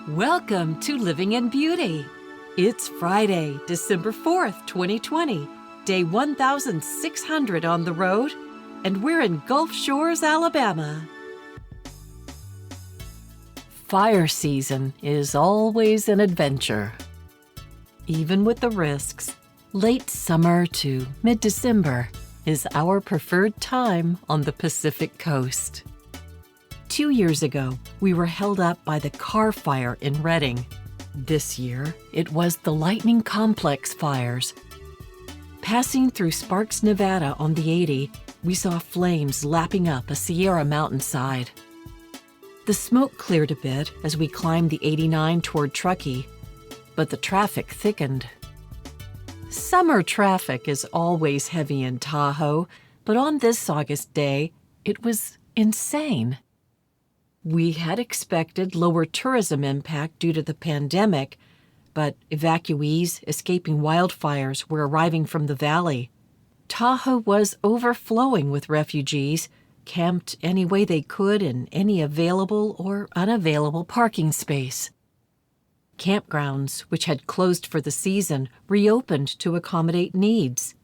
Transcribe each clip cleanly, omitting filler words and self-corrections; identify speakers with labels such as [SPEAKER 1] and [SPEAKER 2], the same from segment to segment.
[SPEAKER 1] Welcome to Living in Beauty. It's Friday, December 4th, 2020, day 1600 on the road, and we're in Gulf Shores, Alabama. Fire season is always an adventure. Even with the risks, late summer to mid-December is our preferred time on the Pacific coast. 2 years ago, we were held up by the car fire in Redding. This year, it was the Lightning Complex fires. Passing through Sparks, Nevada on the 80, we saw flames lapping up a Sierra mountainside. The smoke cleared a bit as we climbed the 89 toward Truckee, but the traffic thickened. Summer traffic is always heavy in Tahoe, but on this August day, it was insane. We had expected lower tourism impact due to the pandemic, but evacuees escaping wildfires were arriving from the valley. Tahoe was overflowing with refugees, camped any way they could in any available or unavailable parking space. Campgrounds, which had closed for the season, reopened to accommodate needs.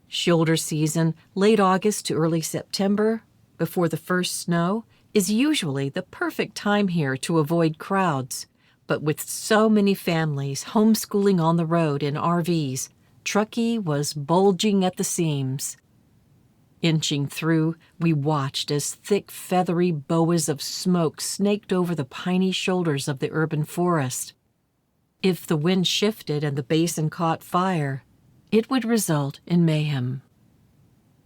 [SPEAKER 1] Shoulder season, late August to early September, before the first snow, is usually the perfect time here to avoid crowds. But with so many families homeschooling on the road in RVs, Truckee was bulging at the seams. Inching through, we watched as thick, feathery boas of smoke snaked over the piney shoulders of the urban forest. If the wind shifted and the basin caught fire, it would result in mayhem.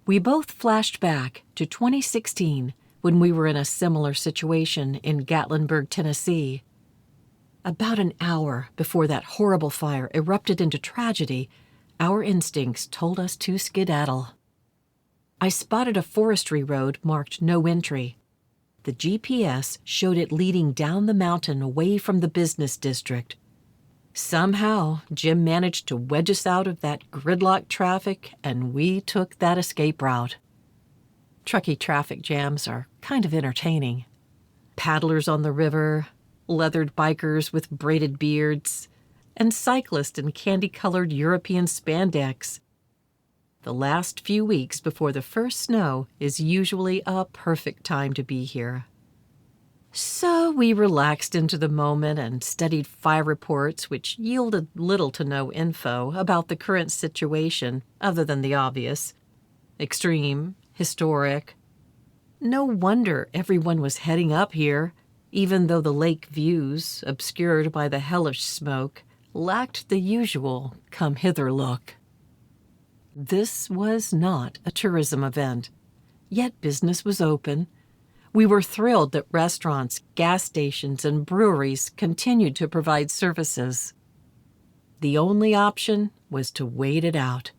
[SPEAKER 1] We both flashed back to 2016, when we were in a similar situation in Gatlinburg, Tennessee. About an hour before that horrible fire erupted into tragedy, our instincts told us to skedaddle. I spotted a forestry road marked no entry. The GPS showed it leading down the mountain away from the business district. Somehow, Jim managed to wedge us out of that gridlock traffic, and we took that escape route. Truckee traffic jams are kind of entertaining. Paddlers on the river, leathered bikers with braided beards, and cyclists in candy-colored European spandex. The last few weeks before the first snow is usually a perfect time to be here. So we relaxed into the moment and studied fire reports which yielded little to no info about the current situation other than the obvious. Extreme, historic. No wonder everyone was heading up here, even though the lake views, obscured by the hellish smoke, lacked the usual come-hither look. This was not a tourism event, yet business was open. We were thrilled that restaurants, gas stations, and breweries continued to provide services. The only option was to wait it out.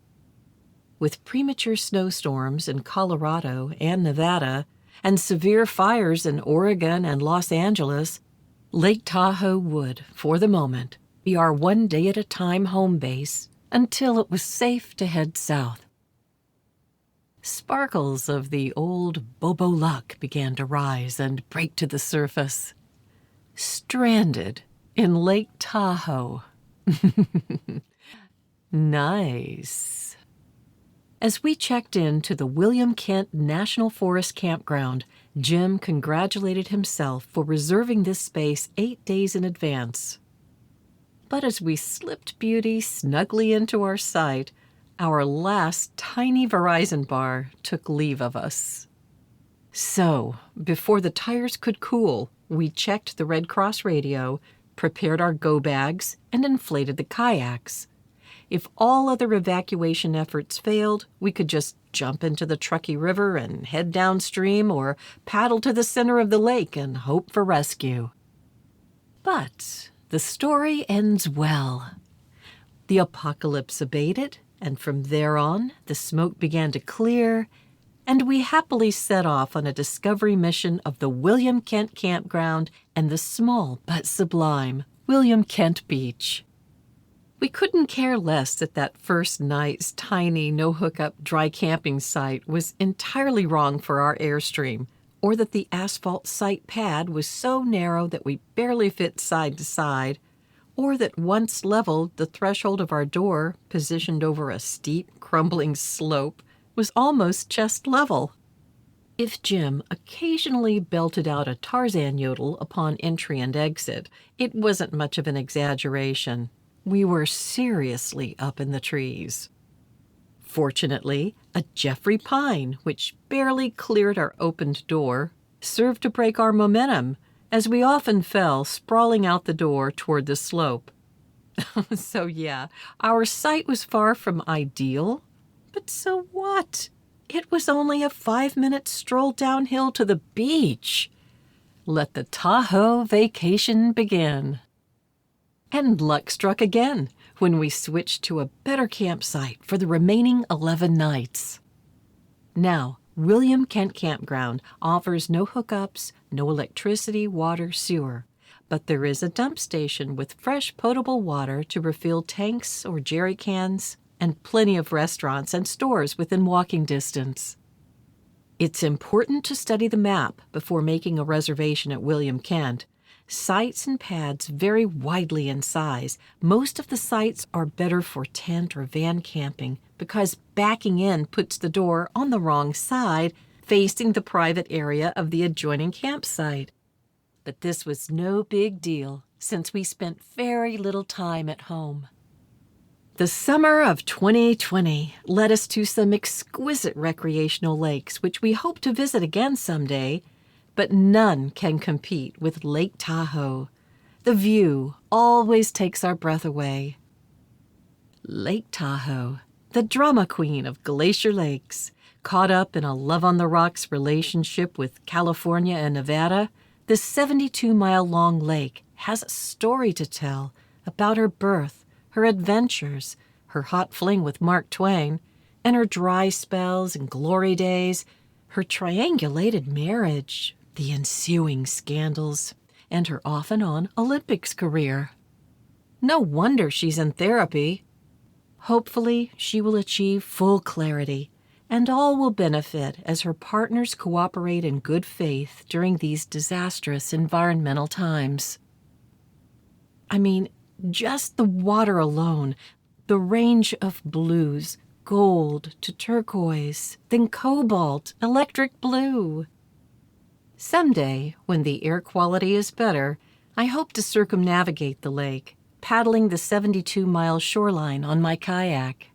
[SPEAKER 1] With premature snowstorms in Colorado and Nevada, and severe fires in Oregon and Los Angeles, Lake Tahoe would, for the moment, be our one-day-at-a-time home base until it was safe to head south. Sparkles of the old Bobo luck began to rise and break to the surface. Stranded in Lake Tahoe. Nice. As we checked in to the William Kent National Forest Campground, Jim congratulated himself for reserving this space 8 days in advance. But as we slipped Beauty snugly into our sight, our last tiny Verizon bar took leave of us. So, before the tires could cool, we checked the Red Cross radio, prepared our go bags, and inflated the kayaks. If all other evacuation efforts failed, we could just jump into the Truckee River and head downstream or paddle to the center of the lake and hope for rescue. But the story ends well. The apocalypse abated, and from there on, the smoke began to clear, and we happily set off on a discovery mission of the William Kent Campground and the small but sublime William Kent Beach. We couldn't care less that that first night's tiny, no-hookup dry camping site was entirely wrong for our airstream, or that the asphalt site pad was so narrow that we barely fit side to side, or that once leveled, the threshold of our door, positioned over a steep, crumbling slope, was almost chest level. If Jim occasionally belted out a Tarzan yodel upon entry and exit, it wasn't much of an exaggeration. We were seriously up in the trees. Fortunately, a Jeffrey pine, which barely cleared our opened door, served to break our momentum, as we often fell sprawling out the door toward the slope. So yeah, our site was far from ideal, but so what? It was only a 5-minute stroll downhill to the beach. Let the Tahoe vacation begin. And luck struck again when we switched to a better campsite for the remaining 11 nights. Now, William Kent Campground offers no hookups, no electricity, water, sewer, but there is a dump station with fresh potable water to refill tanks or jerry cans, and plenty of restaurants and stores within walking distance. It's important to study the map before making a reservation at William Kent. Sites and pads vary widely in size. Most of the sites are better for tent or van camping because backing in puts the door on the wrong side, facing the private area of the adjoining campsite. But this was no big deal since we spent very little time at home. The summer of 2020 led us to some exquisite recreational lakes, which we hope to visit again someday, but none can compete with Lake Tahoe. The view always takes our breath away. Lake Tahoe, the drama queen of glacier lakes, caught up in a love-on-the-rocks relationship with California and Nevada, the 72-mile-long lake has a story to tell about her birth, her adventures, her hot fling with Mark Twain, and her dry spells and glory days, her triangulated marriage, the ensuing scandals, and her off-and-on Olympics career. No wonder she's in therapy. Hopefully, she will achieve full clarity, and all will benefit as her partners cooperate in good faith during these disastrous environmental times. I mean, just the water alone, the range of blues, gold to turquoise, then cobalt, electric blue. Someday, when the air quality is better, I hope to circumnavigate the lake, paddling the 72-mile shoreline on my kayak.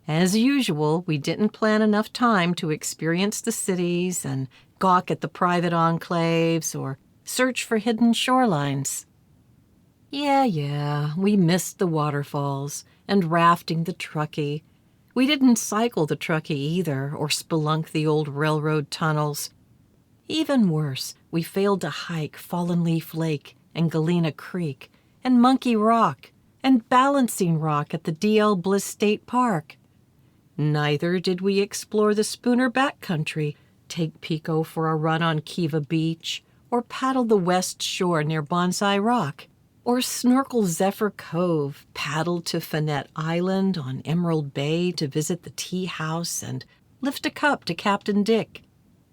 [SPEAKER 1] As usual, we didn't plan enough time to experience the cities and gawk at the private enclaves or search for hidden shorelines. Yeah, we missed the waterfalls and rafting the Truckee. We didn't cycle the Truckee either or spelunk the old railroad tunnels. Even worse, we failed to hike Fallen Leaf Lake and Galena Creek and Monkey Rock and Balancing Rock at the D.L. Bliss State Park. Neither did we explore the Spooner Backcountry, take Pico for a run on Kiva Beach, or paddle the west shore near Bonsai Rock, or snorkel Zephyr Cove, paddle to Finette Island on Emerald Bay to visit the tea house and lift a cup to Captain Dick,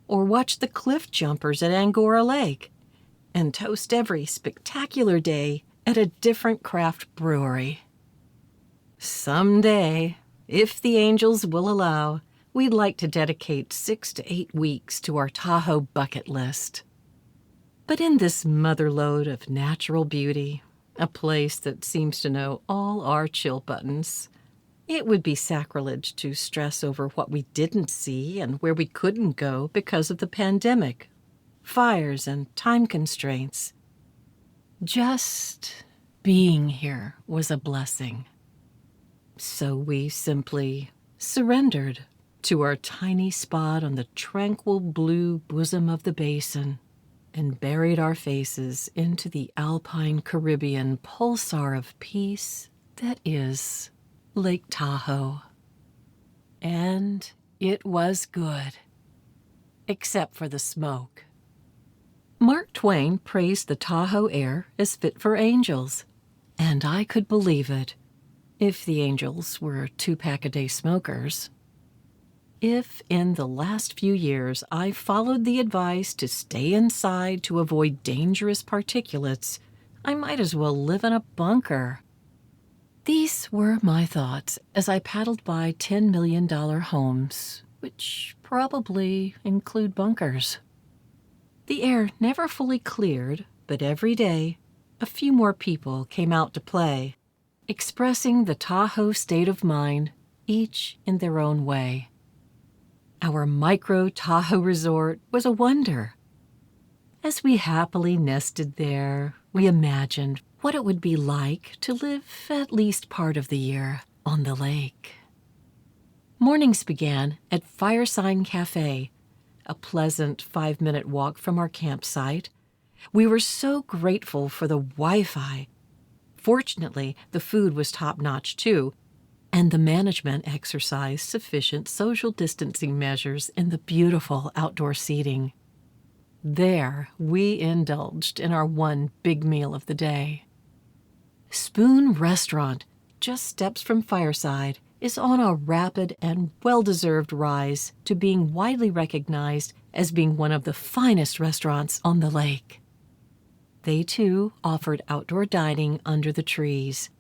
[SPEAKER 1] or watch the cliff jumpers at Angora Lake, and toast every spectacular day at a different craft brewery. Someday, if the angels will allow, we'd like to dedicate 6 to 8 weeks to our Tahoe bucket list. But in this motherlode of natural beauty, a place that seems to know all our chill buttons, it would be sacrilege to stress over what we didn't see and where we couldn't go because of the pandemic, fires, and time constraints. Just being here was a blessing. So we simply surrendered to our tiny spot on the tranquil blue bosom of the basin and buried our faces into the alpine Caribbean pulsar of peace that is Lake Tahoe. And it was good, except for the smoke. Mark Twain praised the Tahoe air as fit for angels, and I could believe it, if the angels were 2-pack-a-day smokers. If in the last few years I followed the advice to stay inside to avoid dangerous particulates, I might as well live in a bunker. These were my thoughts as I paddled by $10 million homes, which probably include bunkers. The air never fully cleared, but every day, a few more people came out to play, expressing the Tahoe state of mind, each in their own way. Our micro Tahoe resort was a wonder. As we happily nested there, we imagined what it would be like to live at least part of the year on the lake. Mornings began at Firesign Cafe, a pleasant 5-minute walk from our campsite. We were so grateful for the Wi-Fi. Fortunately, the food was top-notch too, and the management exercised sufficient social distancing measures in the beautiful outdoor seating. There, we indulged in our one big meal of the day. Spoon Restaurant, just steps from Fireside, is on a rapid and well-deserved rise to being widely recognized as being one of the finest restaurants on the lake. They, too, offered outdoor dining under the trees,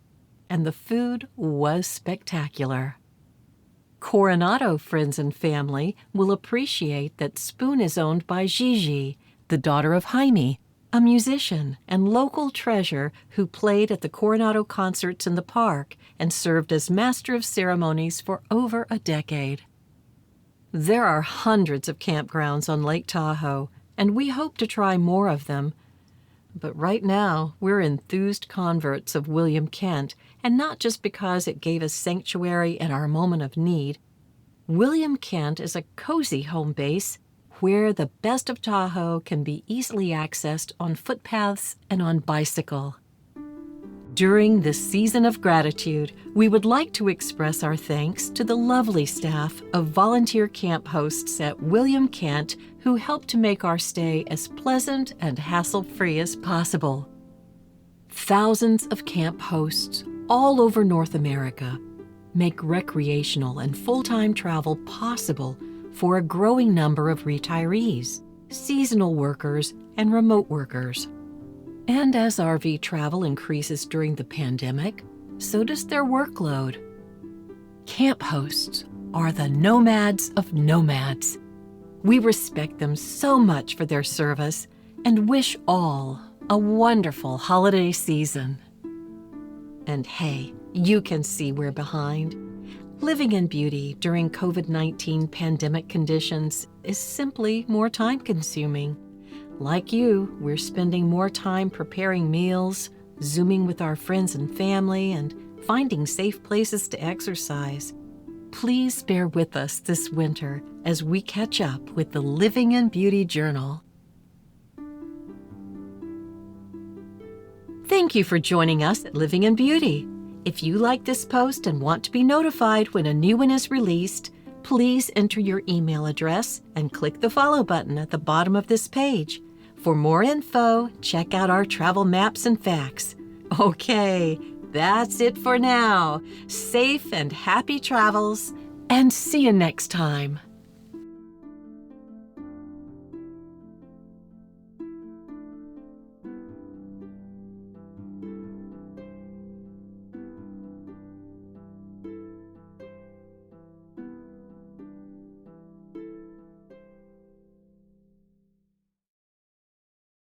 [SPEAKER 1] and the food was spectacular. Coronado friends and family will appreciate that Spoon is owned by Gigi, the daughter of Jaime, a musician and local treasure who played at the Coronado concerts in the park and served as master of ceremonies for over a decade. There are hundreds of campgrounds on Lake Tahoe, and we hope to try more of them. But right now, we're enthused converts of William Kent, and not just because it gave us sanctuary in our moment of need. William Kent is a cozy home base where the best of Tahoe can be easily accessed on footpaths and on bicycle. During this season of gratitude, we would like to express our thanks to the lovely staff of volunteer camp hosts at William Kent who helped to make our stay as pleasant and hassle-free as possible. Thousands of camp hosts all over North America make recreational and full-time travel possible for a growing number of retirees, seasonal workers, and remote workers. And as RV travel increases during the pandemic, so does their workload. Camp hosts are the nomads of nomads. We respect them so much for their service and wish all a wonderful holiday season. And hey, you can see we're behind. Living in beauty during COVID-19 pandemic conditions is simply more time-consuming. Like you, we're spending more time preparing meals, Zooming with our friends and family, and finding safe places to exercise. Please bear with us this winter as we catch up with the Living in Beauty Journal. Thank you for joining us at Living in Beauty. If you like this post and want to be notified when a new one is released, please enter your email address and click the follow button at the bottom of this page. For more info, check out our travel maps and facts. Okay, that's it for now. Safe and happy travels, and see you next time.